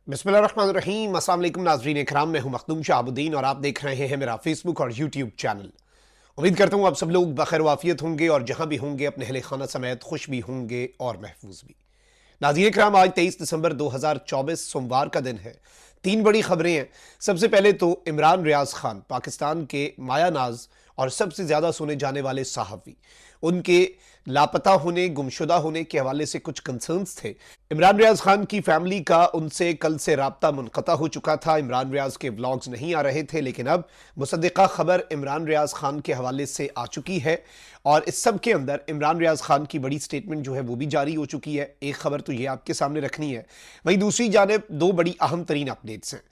बिस्मिल्लाहिर्रहमानिर्रहीम। अस्सलाम वालेकुम नाज़रीन इकराम, मैं हूं मखदूम शाहबुद्दीन और आप देख रहे हैं मेरा फेसबुक और यूट्यूब चैनल। उम्मीद करता हूं आप सब लोग बखैर वाफियत होंगे और जहां भी होंगे अपने अहले खाना समेत खुश भी होंगे और महफूज भी। नाज़रीन इकराम, आज 23 दिसंबर 2024 सोमवार का दिन है। तीन बड़ी खबरें हैं। सबसे पहले तो इमरान रियाज खान, पाकिस्तान के माया नाज और सबसे ज्यादा सुने जाने वाले सहाफ़ी, उनके लापता होने, गुमशुदा होने के हवाले से कुछ कंसर्न्स थे। इमरान रियाज खान की फैमिली का उनसे कल से राब्ता मुनक़ता हो चुका था। इमरान रियाज के व्लॉग्स नहीं आ रहे थे, लेकिन अब मुसद्दिक़ा खबर इमरान रियाज खान के हवाले से आ चुकी है और इस सब के अंदर इमरान रियाज खान की बड़ी स्टेटमेंट जो है वो भी जारी हो चुकी है। एक खबर तो ये आपके सामने रखनी है, वहीं दूसरी जानिब दो बड़ी अहम तरीन अपडेट्स हैं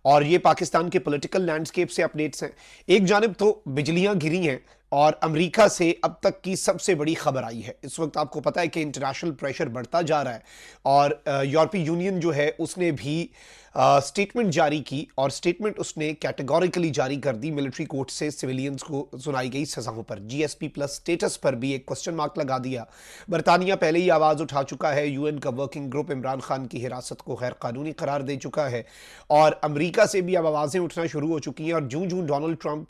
और ये पाकिस्तान के पॉलिटिकल लैंडस्केप से अपडेट्स हैं। एक जानिब तो बिजलियां गिरी हैं और अमेरिका से अब तक की सबसे बड़ी खबर आई है। इस वक्त आपको पता है कि इंटरनेशनल प्रेशर बढ़ता जा रहा है और यूरोपीय यूनियन जो है उसने भी स्टेटमेंट जारी की और स्टेटमेंट उसने कैटेगोरिकली जारी कर दी। मिलिट्री कोर्ट से सिविलियंस को सुनाई गई सजाओं पर जीएसपी प्लस स्टेटस पर भी एक क्वेश्चन मार्क लगा दिया। बरतानिया पहले ही आवाज़ उठा चुका है। यूएन का वर्किंग ग्रुप इमरान खान की हिरासत को गैर कानूनी करार दे चुका है और अमरीका से भी अब आवाज़ें उठना शुरू हो चुकी हैं। और जूं जूं डोनाल्ड ट्रंप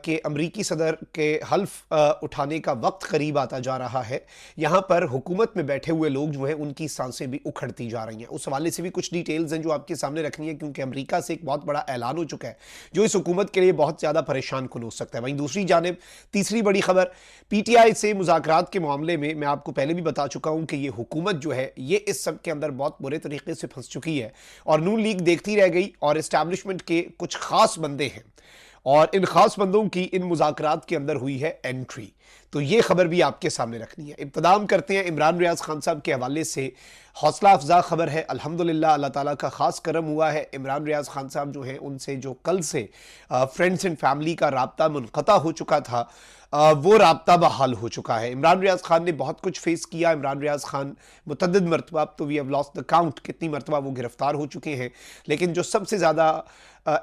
के अमरीकी सदर के हल्फ उठाने का वक्त करीब आता जा रहा है, यहाँ पर हुकूमत में बैठे हुए लोग जो हैं उनकी सांसें भी उखड़ती जा रही हैं। उस हवाले से भी कुछ डिटेल्स हैं जो आपके सामने रखनी है, क्योंकि अमेरिका से एक बहुत बड़ा ऐलान हो चुका है जो इस हुकूमत के लिए बहुत ज़्यादा परेशान कुन हो सकता है। वहीं दूसरी जानिब तीसरी बड़ी खबर, पीटीआई से मुज़ाकरात के मामले में मैं आपको पहले भी बता चुका हूं कि ये हुकूमत जो है ये इस सब के अंदर बहुत बुरे तरीके से फंस चुकी है और नून लीग देखती रह गई और इस्टेब्लिशमेंट के कुछ खास बंदे हैं और इन खास बंदों की इन मुज़ाकरात के अंदर हुई है एंट्री। तो ये खबर भी आपके सामने रखनी है। इब्तिदाम करते हैं इमरान रियाज खान साहब के हवाले से। हौसला अफजा खबर है, अल्हम्दुलिल्लाह अल्लाह ताला का खास करम हुआ है। इमरान रियाज खान साहब जो हैं उनसे जो कल से फ्रेंड्स एंड फैमिली का राब्ता मुनक़ता हो चुका था, वो राब्ता बहाल हो चुका है। इमरान रियाज खान ने बहुत कुछ फेस किया। इमरान रियाज खान मुतअद्दिद मरतबा, तो we have lost the count कितनी मरतबा वो गिरफ्तार हो चुके हैं, लेकिन जो सबसे ज़्यादा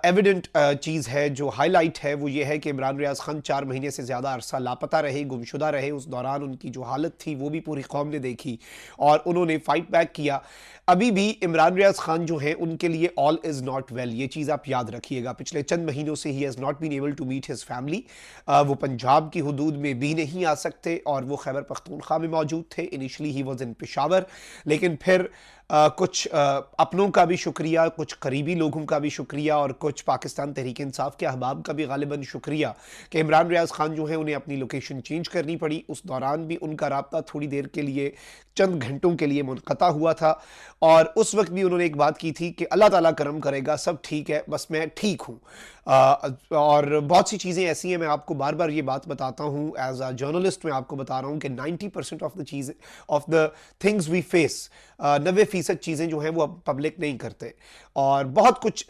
एविडेंट चीज़ है, जो हाईलाइट है, वो ये है कि इमरान रियाज खान 4 महीने से ज़्यादा अरसा लापता रहे, गुमशुदा रहे। उस दौरान उनकी जो हालत थी वो भी पूरी कौम ने देखी और उन्होंने फाइट बैक किया। अभी भी इमरान रियाज खान जो है उनके लिए ऑल इज़ नॉट वेल, ये चीज़ आप याद रखिएगा। पिछले चंद महीनों से ही has not been able to meet his family. वो पंजाब की हुदूद में भी नहीं आ सकते और वो खैबर पख्तूनख्वा में मौजूद थे। Initially he was in Peshawar, लेकिन फिर कुछ अपनों का भी शुक्रिया, कुछ करीबी लोगों का भी शुक्रिया और कुछ पाकिस्तान तहरीक इंसाफ के अहबाब का भी गालिबन शुक्रिया कि इमरान रियाज खान जो है उन्हें अपनी लोकेशन चेंज करनी पड़ी। उस दौरान भी उनका राब्ता थोड़ी देर के लिए, चंद घंटों के लिए मुनक़ता हुआ था और उस वक्त भी उन्होंने एक बात की थी कि अल्लाह ताला करम करेगा, सब ठीक है, बस मैं ठीक हूँ। और बहुत सी चीज़ें ऐसी हैं, मैं आपको बार बार ये बात बताता हूँ एज अ जर्नलिस्ट। मैं आपको बता रहा हूँ कि 90% ऑफ द चीज़ें, of the things we face, 90% चीज़ें जो हैं वो अब पब्लिक नहीं करते और बहुत कुछ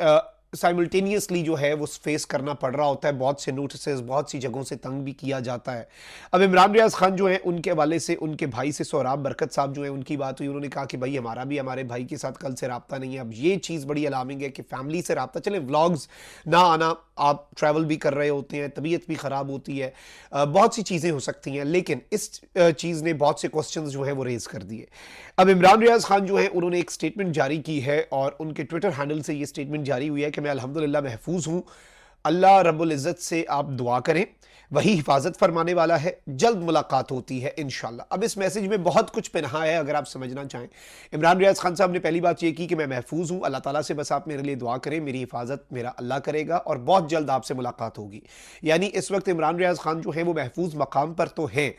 साइमल्टेनियसली जो है वो फेस करना पड़ रहा होता है। बहुत से नोटिसेस, बहुत सी जगहों से तंग भी किया जाता है। अब इमरान रियाज खान जो है उनके हवाले से उनके भाई से सोहराब बरकत साहब जो है उनकी बात हुई। उन्होंने कहा कि भाई हमारा भी हमारे भाई के साथ कल से राब्ता नहीं है। अब ये चीज़ बड़ी अलार्मिंग है कि फैमिली से राब्ता, चले व्लॉग्स ना आना, आप ट्रैवल भी कर रहे होते हैं, तबीयत भी ख़राब होती है, बहुत सी चीज़ें हो सकती हैं, लेकिन इस चीज़ ने बहुत से क्वेश्चन जो है वो रेज कर दिए। अब इमरान रियाज खान जो है उन्होंने एक स्टेटमेंट जारी की है और उनके ट्विटर हैंडल से ये स्टेटमेंट जारी हुई है कि मैं अल्हम्दुलिल्लाह महफूज हूँ। अल्लाह रब्बुल इज़्ज़त से आप दुआ करें, वही हिफाजत फरमाने वाला है, जल्द मुलाकात होती है इंशाल्लाह। अब इस मैसेज में बहुत कुछ पन्हा है अगर आप समझना चाहें। इमरान रियाज खान साहब ने पहली बात ये की कि मैं महफूज हूँ, अल्लाह ताला से बस आप मेरे लिए दुआ करें, मेरी हिफाजत मेरा अल्लाह करेगा और बहुत जल्द आपसे मुलाकात होगी। यानी इस वक्त इमरान रियाज खान जो है वो महफूज मकाम पर तो हैं,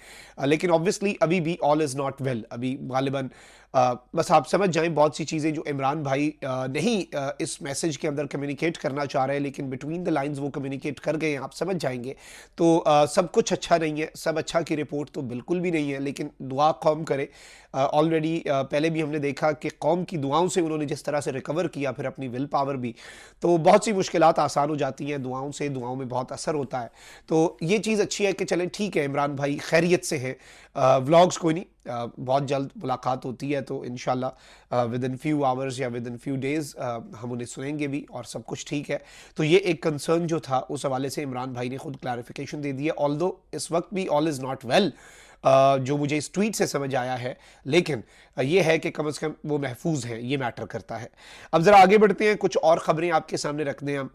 लेकिन ऑब्वियसली अभी भी ऑल इज़ नॉट वेल। अभी गालिबन बस आप समझ जाएं बहुत सी चीज़ें जो इमरान भाई नहीं इस मैसेज के अंदर कम्युनिकेट करना चाह रहे हैं, लेकिन बिटवीन द लाइंस वो कम्युनिकेट कर गए हैं, आप समझ जाएंगे। तो सब कुछ अच्छा नहीं है, सब अच्छा की रिपोर्ट तो बिल्कुल भी नहीं है, लेकिन दुआ कौम करे। ऑलरेडी पहले भी हमने देखा कि कौम की दुआओं से उन्होंने जिस तरह से रिकवर किया, फिर अपनी विल पावर भी, तो बहुत सी मुश्किलात आसान हो जाती हैं दुआओं से। दुआओं में बहुत असर होता है, तो ये चीज़ अच्छी है कि चलें ठीक है, इमरान भाई खैरियत से हैं। व्लॉग्स कोई नहीं, बहुत जल्द मुलाकात होती है तो इंशाल्लाह विद इन फ्यू आवर्स या विद इन फ्यू डेज़ हम उन्हें सुनेंगे भी और सब कुछ ठीक है। तो ये एक कंसर्न जो था उस हवाले से इमरान भाई ने खुद क्लैरिफिकेशन दे दी है। ऑल्दो इस वक्त भी ऑल इज़ नॉट वेल, जो मुझे इस ट्वीट से समझ आया है, लेकिन ये है कि कम से कम वो महफूज हैं, ये मैटर करता है। अब ज़रा आगे बढ़ते हैं, कुछ और ख़बरें आपके सामने रखते हैं हम।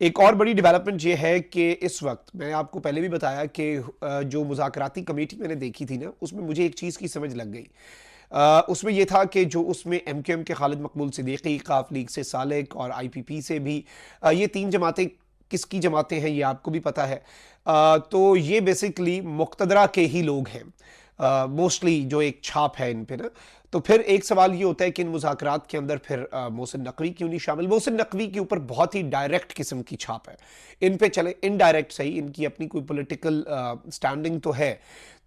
एक और बड़ी डेवलपमेंट ये है कि इस वक्त मैंने आपको पहले भी बताया कि जो मुज़ाकराती कमेटी मैंने देखी थी ना, उसमें मुझे एक चीज़ की समझ लग गई। उसमें ये था कि जो उसमें एमक्यूएम के खालिद मकबूल सिद्दीकी, काफ लीग से सालिक और आईपीपी से भी, ये तीन जमातें किसकी जमातें हैं ये आपको भी पता है। तो ये बेसिकली मुक़्तदरा के ही लोग हैं, मोस्टली जो एक छाप है इन पे ना। तो फिर एक सवाल ये होता है कि इन मुज़ाकरात के अंदर फिर मोहसिन नकवी क्यों नहीं शामिल? मोहसिन नकवी के ऊपर बहुत ही डायरेक्ट किस्म की छाप है, इन पे चले इनडायरेक्ट सही, इनकी अपनी कोई पॉलिटिकल स्टैंडिंग तो है।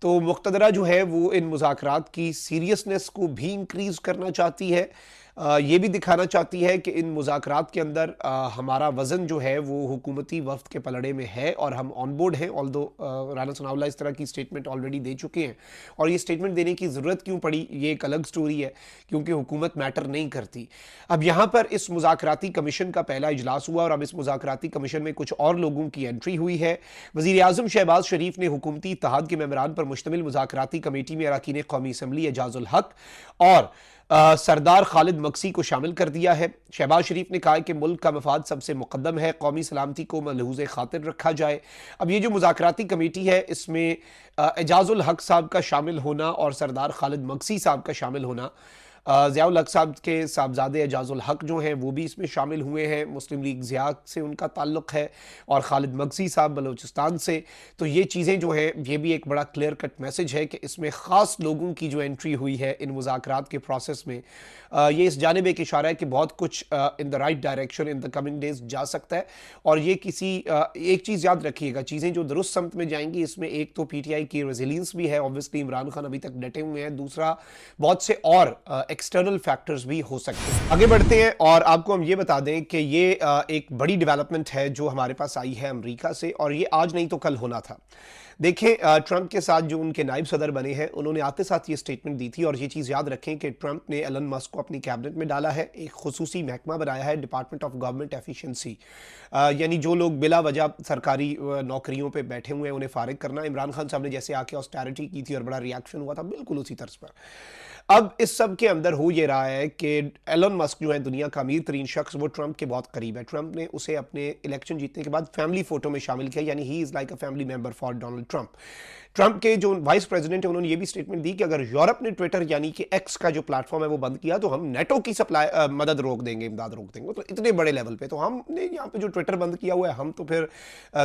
तो मुक़्तदरा जो है वो इन मुज़ाकरात की सीरियसनेस को भी इंक्रीज़ करना चाहती है, ये भी दिखाना चाहती है कि इन मुज़ाकरात के अंदर हमारा वज़न जो है वो हुकूमती वफ़द के पलड़े में है और हम ऑन बोर्ड हैं। ऑल्दो राना सनाउल्लाह इस तरह की स्टेटमेंट ऑलरेडी दे चुके हैं, और ये स्टेटमेंट देने की ज़रूरत क्यों पड़ी ये एक अलग स्टोरी है, क्योंकि हुकूमत मैटर नहीं करती। अब यहाँ पर इस मुज़ाकराती कमीशन का पहला इजलास हुआ और अब इस मुज़ाकराती कमीशन में कुछ और लोगों की एंट्री हुई है। वज़ीर आज़म शहबाज शरीफ ने हुकूमती इत्तेहाद के मेम्बरान पर मुश्तमिल मुज़ाकराती कमेटी में अरकान कौमी असम्बली एजाजुल हक और सरदार खालिद मक्सी को शामिल कर दिया है। शहबाज शरीफ ने कहा कि मुल्क का मफाद सबसे मुकद्दम है, कौमी सलामती को मलहूज़ खातिर रखा जाए। अब ये जो मुज़ाकराती कमेटी है इसमें एजाजुल हक साहब का शामिल होना और सरदार खालिद मक्सी साहब का शामिल होना, ज़ियाउल हक साहब के साहबजादे एजाजुल हक जो हैं वो भी इसमें शामिल हुए हैं, मुस्लिम लीग ज़िया से उनका ताल्लुक़ है, और खालिद मक्सी साहब बलूचिस्तान से। तो ये चीज़ें जो हैं ये भी एक बड़ा क्लियर कट मैसेज है कि इसमें ख़ास लोगों की जो एंट्री हुई है इन मुज़ाकरात के प्रोसेस में, ये इस जानिब एक इशारा है कि बहुत कुछ in the right direction in the coming days जा सकता है। और ये किसी एक चीज़ याद रखिएगा, चीज़ें जो दुरुस्त समत में जाएंगी इसमें एक तो पीटीआई की रेजिलियंस भी है, ऑब्वियसली इमरान खान अभी तक डटे हुए हैं, दूसरा बहुत से और एक्सटर्नल फैक्टर्स भी हो सकते हैं। आगे बढ़ते हैं और आपको हम ये बता दें कि ये एक बड़ी डेवलपमेंट है जो हमारे पास आई है अमेरिका से, और ये आज नहीं तो कल होना था। देखें, ट्रंप के साथ जो उनके नायब सदर बने हैं उन्होंने आते साथ ये स्टेटमेंट दी थी, और ये चीज़ याद रखें कि ट्रंप ने एलन मस्क को अपनी कैबिनेट में डाला है, एक खुसूसी महकमा बनाया है डिपार्टमेंट ऑफ गवर्नमेंट एफिशिएंसी, यानी जो लोग बिला वजह सरकारी नौकरियों पे बैठे हुए हैं उन्हें फारिग करना। इमरान खान साहब ने जैसे आके ऑस्टेरिटी की थी और बड़ा रिएक्शन हुआ था, बिल्कुल उसी तर्ज पर अब इस सब के अंदर हो ये रहा है कि एलन मस्क जो है दुनिया का अमीर तरीन शख्स, वो ट्रंप के बहुत करीब है। ट्रंप ने उसे अपने इलेक्शन जीतने के बाद फैमिली फोटो में शामिल किया, यानी he is like a family member for Donald Trump. Trump के जो वाइस प्रेसिडेंट है उन्होंने ये भी स्टेटमेंट दी कि अगर यूरोप ने ट्विटर यानी कि एक्स का जो प्लेटफॉर्म है वो बंद किया तो हम नेटो की सप्लाई मदद रोक देंगे, इमदाद रोक देंगे। तो इतने बड़े लेवल पे तो हमने यहाँ पे जो ट्विटर बंद किया हुआ है हम तो फिर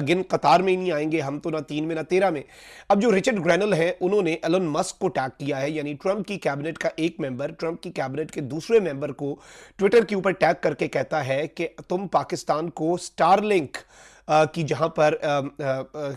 गिन कतार में ही नहीं आएंगे, हम तो ना 3 में ना 13 में। अब जो रिचर्ड ग्रेनल है उन्होंने एलन मस्क को टैग किया है, यानी ट्रंप की कैबिनेट का एक मेंबर ट्रंप की कैबिनेट के दूसरे मेंबर को ट्विटर के ऊपर टैग करके कहता है कि तुम पाकिस्तान को स्टारलिंक की जहां पर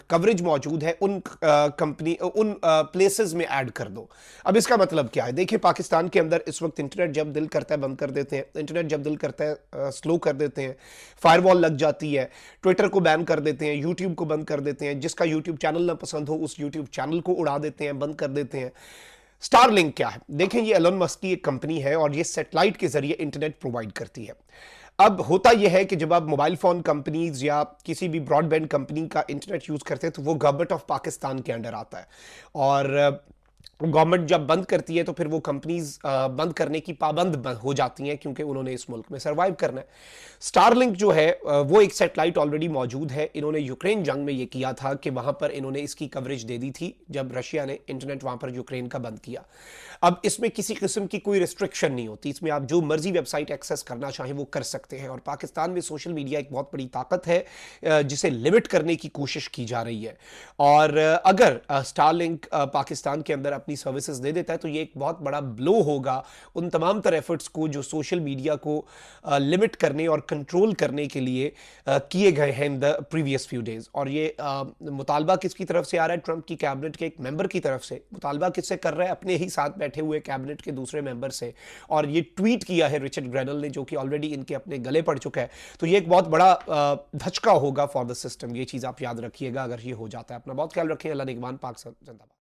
कवरेज मौजूद है उन कंपनी उन प्लेसेस में ऐड कर दो। अब इसका मतलब क्या है? देखिए, पाकिस्तान के अंदर इस वक्त इंटरनेट जब दिल करता है बंद कर देते हैं, इंटरनेट जब दिल करता है स्लो कर देते हैं, फायरवॉल लग जाती है, ट्विटर को बैन कर देते हैं, यूट्यूब को बंद कर देते हैं, जिसका यूट्यूब चैनल ना पसंद हो उस यूट्यूब चैनल को उड़ा देते हैं, बंद कर देते हैं। स्टारलिंक क्या है? देखें, ये एलन मस्क की एक कंपनी है और ये सैटेलाइट के जरिए इंटरनेट प्रोवाइड करती है। अब होता यह है कि जब आप मोबाइल फ़ोन कंपनीज या किसी भी ब्रॉडबैंड कंपनी का इंटरनेट यूज़ करते हैं तो वो गवर्नमेंट ऑफ पाकिस्तान के अंडर आता है, और गवर्नमेंट जब बंद करती है तो फिर वो कंपनीज बंद करने की पाबंद हो जाती हैं, क्योंकि उन्होंने इस मुल्क में सर्वाइव करना है। स्टारलिंक जो है वो एक सैटेलाइट ऑलरेडी मौजूद है, इन्होंने यूक्रेन जंग में ये किया था कि वहाँ पर इन्होंने इसकी कवरेज दे दी थी जब रशिया ने इंटरनेट वहाँ पर यूक्रेन का बंद किया। अब इसमें किसी किस्म की कोई रिस्ट्रिक्शन नहीं होती, इसमें आप जो मर्जी वेबसाइट एक्सेस करना चाहें वो कर सकते हैं, और पाकिस्तान में सोशल मीडिया एक बहुत बड़ी ताकत है जिसे लिमिट करने की कोशिश की जा रही है। और अगर स्टारलिंक पाकिस्तान के अंदर अपनी सर्विसेज दे देता है तो ये एक बहुत बड़ा ब्लो होगा उन तमाम तरह एफर्ट्स को जो सोशल मीडिया को लिमिट करने और कंट्रोल करने के लिए किए गए हैं in the previous few days. और ये मुतालबा किसकी तरफ से आ रहा है? ट्रंप की कैबिनेट के एक मेंबर की तरफ से। मुतालबा किससे कर रहा है? अपने ही साथ बैठे हुए कैबिनेट के दूसरे मेंबर से, और ये ट्वीट किया है रिचर्ड ग्रेनल ने, जो कि ऑलरेडी इनके अपने गले पड़ चुका है। तो ये एक बहुत बड़ा धचका होगा फॉर द सिस्टम, ये चीज़ आप याद रखिएगा अगर ये हो जाता है। अपना बहुत ख्याल रखें। अल्लाह निगहबान। पाक जिंदाबाद।